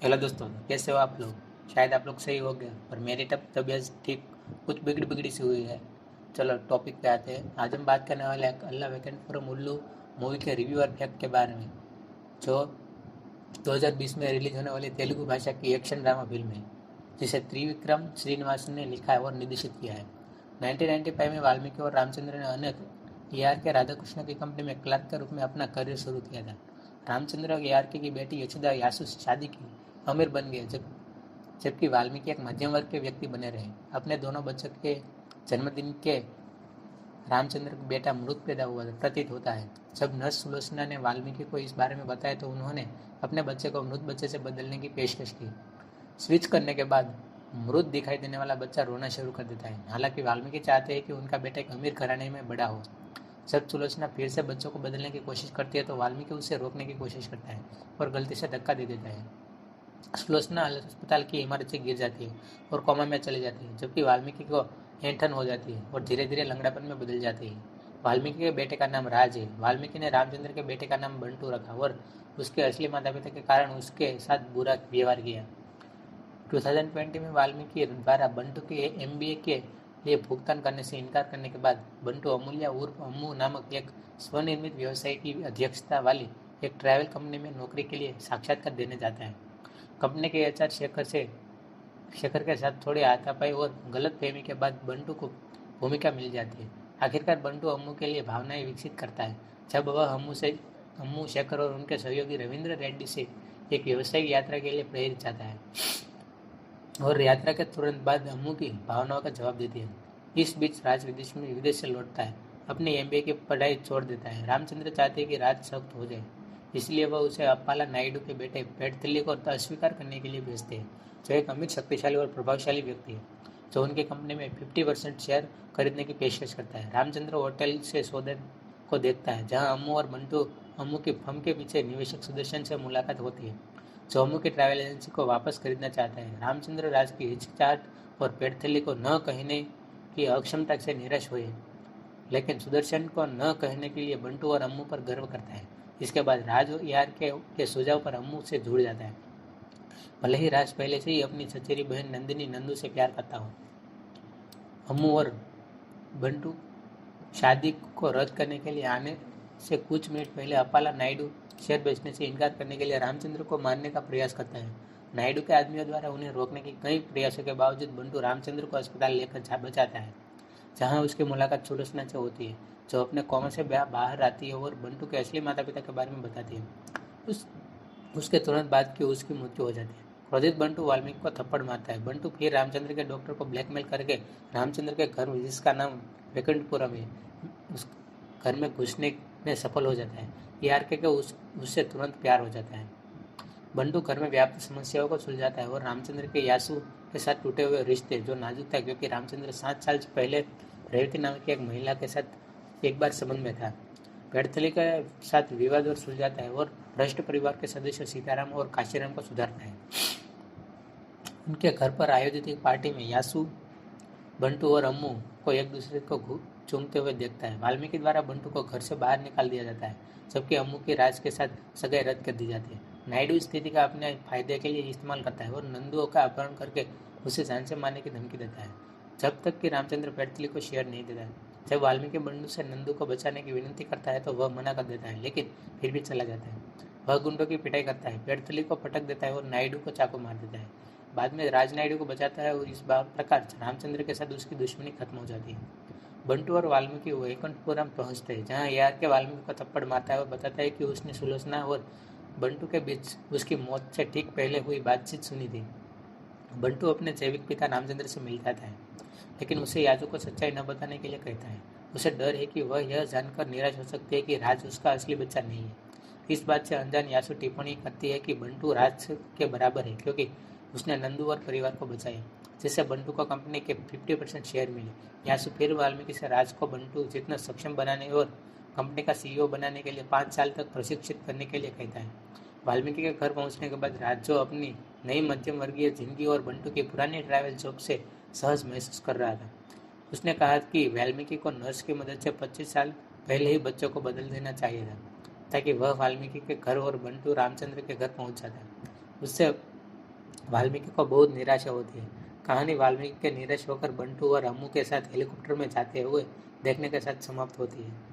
Hello दोस्तों, कैसे हो आप लोग। शायद आप लोग सही हो गए पर मेरी तबीयत ठीक कुछ बिगड़ी बिगड़ी सी हुई है। चलो टॉपिक पे आते हैं। आज हम बात करने वाले हैं अल्लाह वेकेंट फ्रॉम उल्लू मूवी के रिव्यू और फैक्ट के बारे में, जो 2020 में रिलीज होने वाली तेलुगु भाषा की एक्शन ड्रामा फिल्म है, जिसे त्रिविक्रम श्रीनिवासन ने लिखा है और निर्देशित किया है। 1995 में वाल्मीकि और रामचंद्र ने अनेक AR के राधाकृष्ण की कंपनी में क्लर्क के रूप में अपना करियर शुरू किया था। रामचंद्र AR की बेटी यशोदा यासु से शादी की, अमीर बन गए, जबकि वाल्मीकि एक मध्यम वर्ग के व्यक्ति बने रहे। अपने दोनों बच्चों के जन्मदिन के रामचंद्र का बेटा मृत पैदा हुआ प्रतीत होता है। जब नर्स सुलोचना ने वाल्मीकि को इस बारे में बताया तो उन्होंने अपने बच्चे को मृत बच्चे से बदलने की पेशकश की। स्विच करने के बाद मृत दिखाई देने वाला बच्चा रोना शुरू कर देता है। हालांकि वाल्मीकि चाहते हैं कि उनका बेटा एक अमीर घराने में बड़ा हो। जब सुलोचना फिर से बच्चों को बदलने की कोशिश करती है तो वाल्मीकि उसे रोकने की कोशिश करता है और गलती से धक्का दे देता है। सुलोचना अस्पताल की इमारत से गिर जाती है और कोमा में चली जाती है, जबकि वाल्मीकि को ऐंठन हो जाती है और धीरे धीरे लंगड़ापन में बदल जाती है। वाल्मीकि के बेटे का नाम राज है। वाल्मीकि ने रामचंद्र के बेटे का नाम बंटू रखा और उसके असली माता पिता के कारण उसके साथ बुरा व्यवहार किया। 2020 में वाल्मीकि द्वारा बंटू के MBA के लिए भुगतान करने से इनकार करने के बाद बंटू अमूल्या उर्फ अम्मू नामक एक स्वनिर्मित व्यवसाय की अध्यक्षता वाली एक ट्रैवल कंपनी में नौकरी के लिए साक्षात्कार देने जाता है। कंपनी के HR शेखर के साथ थोड़ी हाथापाई और गलतफहमी के बाद बंटू को भूमिका मिल जाती है। आखिरकार बंटू अम्मू के लिए भावनाएं विकसित करता है जब वह अम्मू, शेखर और उनके सहयोगी रविंद्र रेड्डी से एक व्यावसायिक यात्रा के लिए प्रेरित जाता है और यात्रा के तुरंत बाद अम्मू की भावनाओं का जवाब देती है। इस बीच राज विदेश से लौटता है, अपनी MBA की पढ़ाई छोड़ देता है। रामचंद्र चाहते हैं कि राज सख्त हो जाए, इसलिए वह उसे अप्पाला नायडू के बेटे पेडथिल्ली को अस्वीकार करने के लिए भेजते हैं, जो एक अमीर, शक्तिशाली और प्रभावशाली व्यक्ति है, जो उनकी कंपनी में 50% शेयर खरीदने की पेशकश करता है। रामचंद्र होटल से सौदे को देखता है जहां अम्मू और बंटू अम्मू की फर्म के पीछे निवेशक सुदर्शन से मुलाकात होती है, जो अम्मू की ट्रैवल एजेंसी को वापस खरीदना चाहता है। रामचंद्र राज की हिचकिचाहट और पेडथिल्ली को न कहने की अक्षमता से निराश हुए, लेकिन सुदर्शन को न कहने के लिए बंटू और अम्मू पर गर्व करता है। इसके बाद राज यार के सुझाव पर अम्मू से जुड़ जाता है, भले ही राज पहले से ही अपनी चचेरी बहन नंदिनी नंदू से प्यार करता हो। अम्मू और बंटू शादी को रद्द करने के लिए आने से कुछ मिनट पहले अप्पाला नायडू शेयर बेचने से इनकार करने के लिए रामचंद्र को मारने का प्रयास करता है। नायडू के आदमियों द्वारा उन्हें रोकने के कई प्रयासों के बावजूद बंटू रामचंद्र को अस्पताल लेकर बचाता है, जहां उसकी मुलाकात सुलोचना से होती है, जो अपने कोमा से बाहर आती है और बंटू के असली माता पिता के बारे में बताती है। उस उसके तुरंत बाद की उसकी मृत्यु हो जाती है। क्रोधित बंटू वाल्मीकि को थप्पड़ मारता है। बंटू फिर रामचंद्र के डॉक्टर को ब्लैकमेल करके रामचंद्र के घर, जिसका नाम वेकुंठपुरम है, उस घर में घुसने में सफल हो जाता है। ARK के उससे तुरंत प्यार हो जाता है। बंटू घर में व्याप्त समस्याओं को सुलझाता है और रामचंद्र के यासु के साथ टूटे हुए रिश्ते, जो नाजुक था क्योंकि रामचंद्र 7 साल पहले रेवती नाम की एक महिला के साथ एक बार संबंध में था, पेडथिल्ली के साथ विवाद और सुलझाता है और भ्रष्ट परिवार के सदस्य सीताराम और काशीराम को सुधारता है। उनके घर पर आयोजित एक पार्टी में यासु बंटू और अम्मू को एक दूसरे को चूमते हुए देखता है। वाल्मीकि द्वारा बंटू को घर से बाहर निकाल दिया जाता है, जबकि अम्मू की राज के साथ सगाई रद्द कर दी जाती है। नायडू स्थिति का अपने फायदे के लिए इस्तेमाल करता है और नंदुओं का अपहरण करके उसे जान से मारने की धमकी देता है, जब तक कि रामचंद्र पेडथिल्ली को शेयर नहीं देता है। जब वाल्मीकि बंटू से नंदू को बचाने की विनती करता है तो वह मना कर देता है, लेकिन फिर भी चला जाता है। वह गुंडों की पिटाई करता है, पेडथिल्ली को पटक देता है और नायडू को चाकू मार देता है। बाद में राज नायडू को बचाता है और इस प्रकार रामचंद्र के साथ उसकी दुश्मनी खत्म हो जाती है। बंटू और वाल्मीकि वैकुंठपुरम पहुंचते हैं, जहां ARK वाल्मीकि को थप्पड़ मारता है और बताता है कि उसने सुलोचना और बंटू के बीच उसकी मौत से ठीक पहले हुई बातचीत सुनी थी। बंटू अपने जैविक पिता रामचंद्र से मिल जाता है, लेकिन उसे याजू को सच्चाई न बताने के लिए कहता है। उसे डर है कि वह यह जानकर निराश हो सकती है कि राज उसका असली बच्चा नहीं है। इस बात से अनजान यासू टिप्पणी करती है कि बंटू राज के बराबर है क्योंकि उसने नंदू और परिवार को बचाया, जिससे बंटू को कंपनी के 50% शेयर मिले। यासू फिर वाल्मीकि से राज को बंटू जितना सक्षम बनाने और कंपनी का CEO बनाने के लिए 5 साल तक प्रशिक्षित करने के लिए कहता है। वाल्मीकि के घर पहुंचने के बाद राज, जो अपनी नई मध्यम वर्गीय जिंदगी और बंटू की पुरानी ट्रैवल जॉब से सहज महसूस कर रहा था, उसने कहा कि वाल्मीकि को नर्स की मदद से 25 साल पहले ही बच्चों को बदल देना चाहिए था, ताकि वह वाल्मीकि के घर और बंटू रामचंद्र के घर पहुंच जाता। उससे वाल्मीकि को बहुत निराशा होती है। कहानी वाल्मीकि के निराश होकर बंटू और अम्मू के साथ हेलीकॉप्टर में जाते हुए देखने के साथ समाप्त होती है।